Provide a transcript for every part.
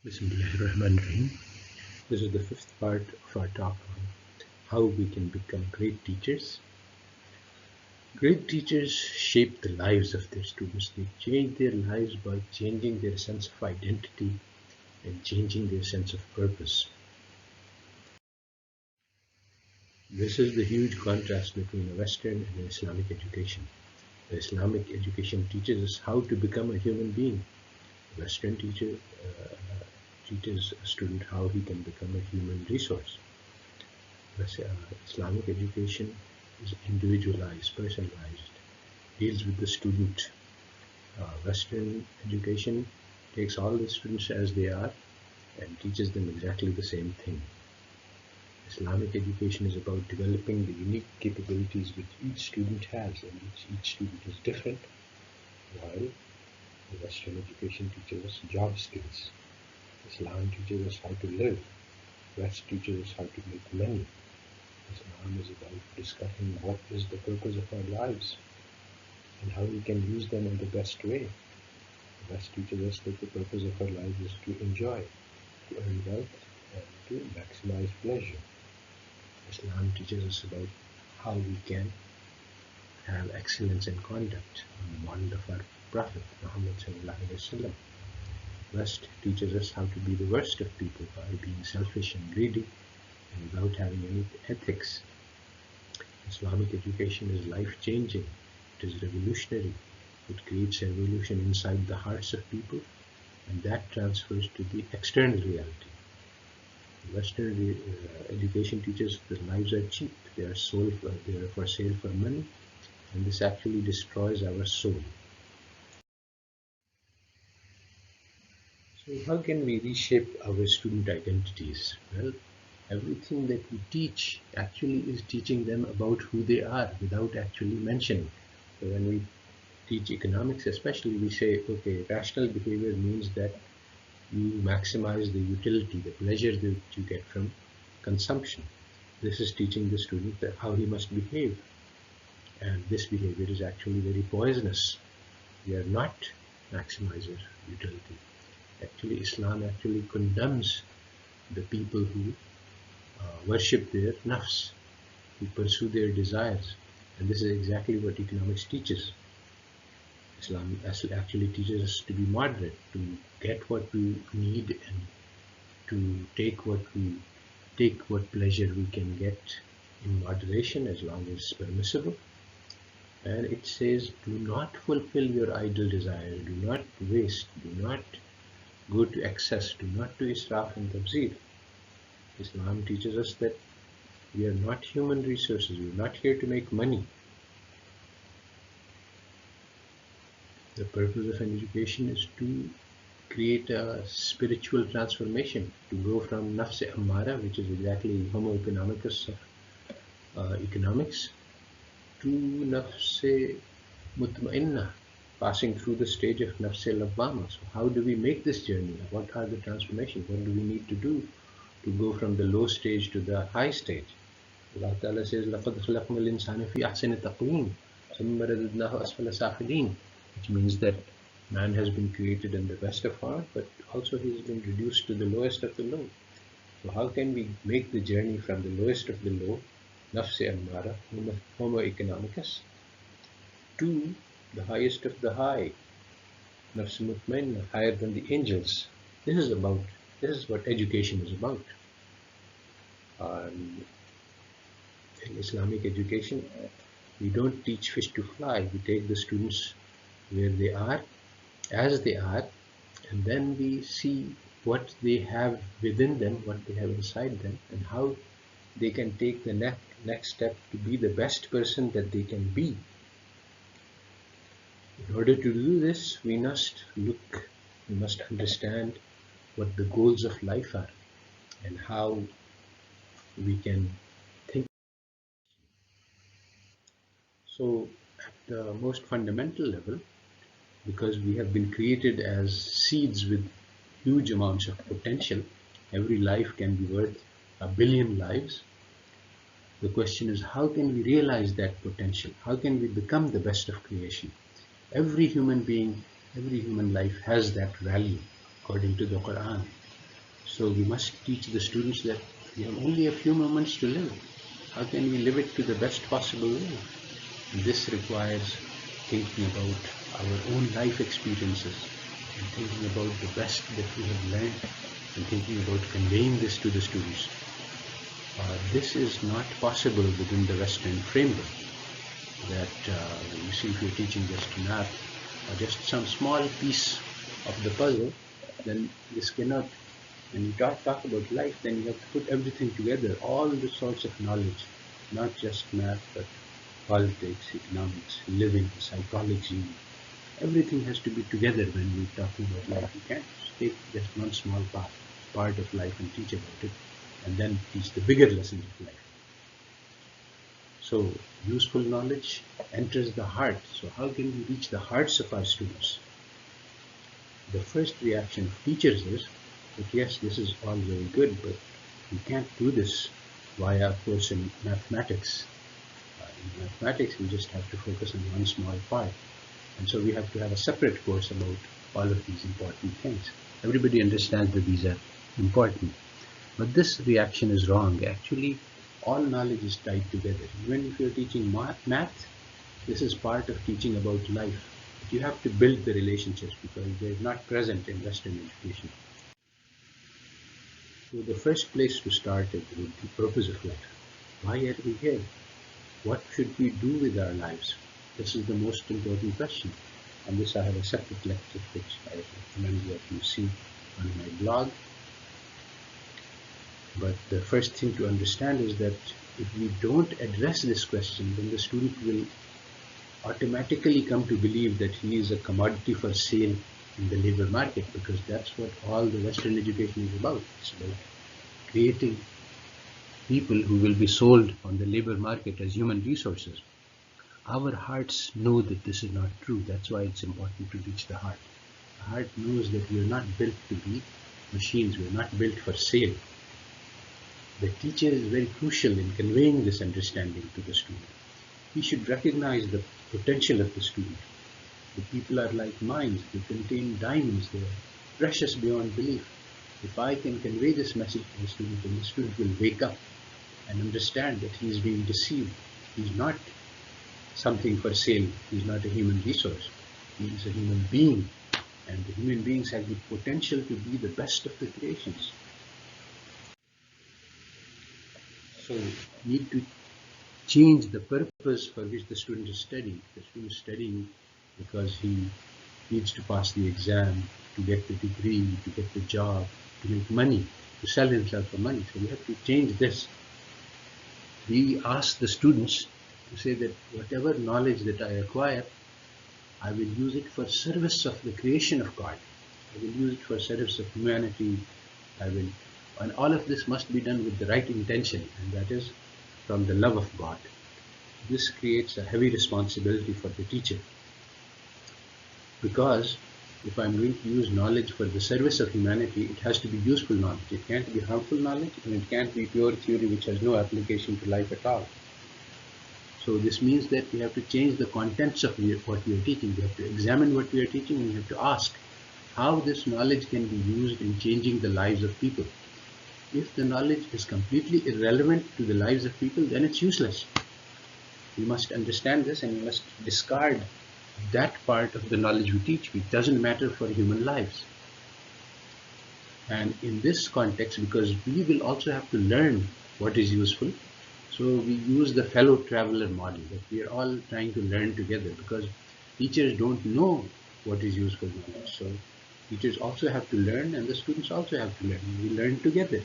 Bismillahirrahmanirrahim. This is the fifth part of our talk on how we can become great teachers. Great teachers shape the lives of their students. They change their lives by changing their sense of identity and changing their sense of purpose. This is the huge contrast between a Western and an Islamic education. The Islamic education teaches us how to become a human being. The Western teacher teaches a student how he can become a human resource. Islamic education is individualized, personalized, deals with the student. Western education takes all the students as they are and teaches them exactly the same thing. Islamic education is about developing the unique capabilities which each student has, and each student is different, while the Western education teaches us job skills. Islam teaches us how to live. West teaches us how to make money. Islam is about discussing what is the purpose of our lives and how we can use them in the best way. The West teaches us that the purpose of our lives is to enjoy, to earn wealth, and to maximize pleasure. Islam teaches us about how we can have excellence in conduct on the model of our Prophet Muhammad sallallahu alaihi wasallam. West teaches us how to be the worst of people by being selfish and greedy and without having any ethics. Islamic education is life-changing. It is revolutionary. It creates a revolution inside the hearts of people, and that transfers to the external reality. Western education teaches that lives are cheap. They are for sale for money, and this actually destroys our soul. So how can we reshape our student identities? Well, everything that we teach actually is teaching them about who they are without actually mentioning. So when we teach economics especially, we say, okay, rational behavior means that you maximize the utility, the pleasure that you get from consumption. This is teaching the student that how he must behave. And this behavior is actually very poisonous. We are not maximizer utility. Actually, Islam actually condemns the people who worship their nafs, who pursue their desires. And this is exactly what economics teaches. Islam actually teaches us to be moderate, to get what we need and to take what pleasure we can get in moderation as long as permissible. And it says, do not fulfill your idle desires, do not waste, do not go to excess, do not do israf and tabzir. Islam teaches us that we are not human resources, we are not here to make money. The purpose of an education is to create a spiritual transformation, to go from nafs ammara, which is exactly homo economicus of economics, to nafs mutmainna, passing through the stage of nafs lawwama. So how do we make this journey? What are the transformations? What do we need to do to go from the low stage to the high stage? Allah Ta'ala says, لَقَدْ خَلَقْنَا الْإِنسَانَ فِي أَحْسَنِ تَقْوِيمٍ ثُمَّ رَدَدْنَاهُ أَسْفَلَ سَافِلِينَ, which means that man has been created in the best of art, but also he has been reduced to the lowest of the low. So how can we make the journey from the lowest of the low, nafs ammara, homo economicus, to the highest of the high, nafs mutmainna, higher than the angels? This is what education is about. In Islamic education, we don't teach fish to fly. We take the students where they are, as they are, and then we see what they have within them, what they have inside them, and how they can take the next step to be the best person that they can be. In order to do this, we must understand what the goals of life are and how we can think. So at the most fundamental level, because we have been created as seeds with huge amounts of potential, every life can be worth 1 billion lives. The question is, how can we realize that potential? How can we become the best of creation? Every human being, every human life has that value according to the Quran. So we must teach the students that we have only a few moments to live. How can we live it to the best possible way? And this requires thinking about our own life experiences and thinking about the best that we have learned and thinking about conveying this to the students. This is not possible within the Western framework that you see if you're teaching just math or just some small piece of the puzzle, then this cannot, when you talk about life, then you have to put everything together, all the sorts of knowledge, not just math, but politics, economics, living, psychology, everything has to be together when we're talking about life. You can't take just one small part of life and teach about it and then teach the bigger lessons of life. So useful knowledge enters the heart. So how can we reach the hearts of our students? The first reaction of teachers is that yes, this is all very good, but we can't do this via a course in mathematics. In mathematics, we just have to focus on one small part. And so we have to have a separate course about all of these important things. Everybody understands that these are important. But this reaction is wrong. Actually, all knowledge is tied together. Even if you're teaching math, this is part of teaching about life. But you have to build the relationships because they're not present in Western education. So the first place to start is with the purpose of life. Why are we here? What should we do with our lives? This is the most important question. On this I have a separate lecture which I recommend that you see on my blog. But the first thing to understand is that if we don't address this question, then the student will automatically come to believe that he is a commodity for sale in the labor market, because that's what all the Western education is about. It's about creating people who will be sold on the labor market as human resources. Our hearts know that this is not true. That's why it's important to reach the heart. The heart knows that we are not built to be machines. We are not built for sale. The teacher is very crucial in conveying this understanding to the student. He should recognize the potential of the student. The people are like mines. They contain diamonds. They are precious beyond belief. If I can convey this message to the student, then the student will wake up and understand that he is being deceived. He's not something for sale. He's not a human resource. He is a human being. And the human beings have the potential to be the best of the creations. So we need to change the purpose for which the student is studying. The student is studying because he needs to pass the exam, to get the degree, to get the job, to make money, to sell himself for money. So we have to change this. We ask the students to say that whatever knowledge that I acquire, I will use it for service of the creation of God. I will use it for service of humanity. And all of this must be done with the right intention, and that is from the love of God. This creates a heavy responsibility for the teacher, because if I'm going to use knowledge for the service of humanity, it has to be useful knowledge. It can't be harmful knowledge, and it can't be pure theory which has no application to life at all. So this means that we have to change the contents of what we are teaching. We have to examine what we are teaching, and we have to ask how this knowledge can be used in changing the lives of people. If the knowledge is completely irrelevant to the lives of people, then it's useless. We must understand this, and we must discard that part of the knowledge we teach which doesn't matter for human lives. And in this context, because we will also have to learn what is useful, so we use the fellow traveler model, that we are all trying to learn together, because teachers don't know what is useful knowledge. So teachers also have to learn, and the students also have to learn. We learn together.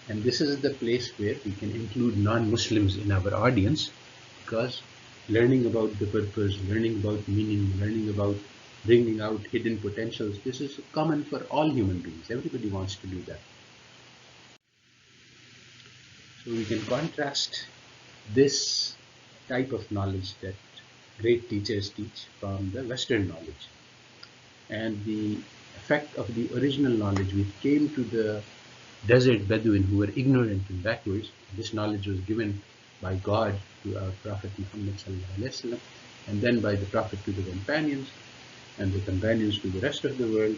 And this is the place where we can include non-Muslims in our audience, because learning about the purpose, learning about meaning, learning about bringing out hidden potentials, this is common for all human beings. Everybody wants to do that. So we can contrast this type of knowledge that great teachers teach from the Western knowledge, and the effect of the original knowledge which came to the desert Bedouin who were ignorant and backwards. This knowledge was given by God to our Prophet Muhammad ﷺ, and then by the Prophet to the companions, and the companions to the rest of the world.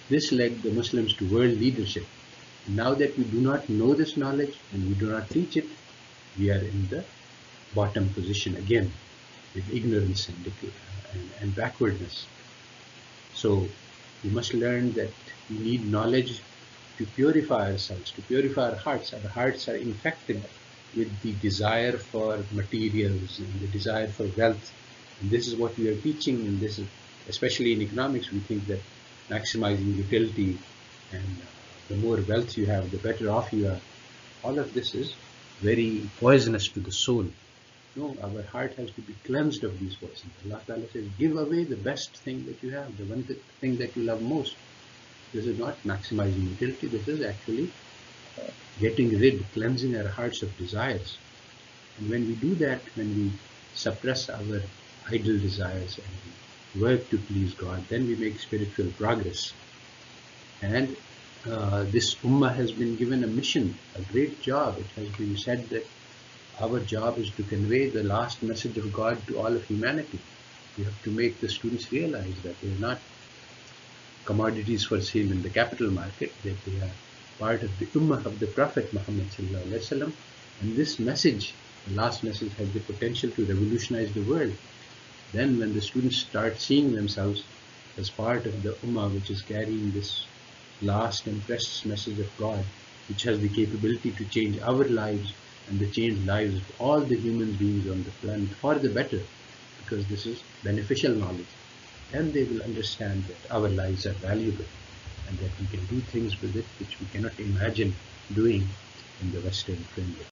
This led the Muslims to world leadership. Now that we do not know this knowledge and we do not teach it, we are in the bottom position again with ignorance and backwardness. So we must learn that we need knowledge to purify ourselves, to purify our hearts. Our hearts are infected with the desire for materials and the desire for wealth. And this is what we are teaching, and this is especially in economics. We think that maximizing utility and the more wealth you have, the better off you are. All of this is very poisonous to the soul. No, our heart has to be cleansed of these poisons. Allah Ta'ala says, give away the best thing that you have, the one thing that you love most. This is not maximizing utility, this is actually getting rid, cleansing our hearts of desires. And when we do that, when we suppress our idle desires and we work to please God, then we make spiritual progress. And this ummah has been given a mission, a great job. It has been said that our job is to convey the last message of God to all of humanity. We have to make the students realize that they are not commodities for sale in the capital market, that they are part of the ummah of the Prophet Muhammad sallallahu alaihi wasallam. And this message, the last message, has the potential to revolutionize the world. Then when the students start seeing themselves as part of the ummah which is carrying this last and precious message of God, which has the capability to change our lives and the change lives of all the human beings on the planet for the better, because this is beneficial knowledge, then they will understand that our lives are valuable and that we can do things with it which we cannot imagine doing in the Western framework.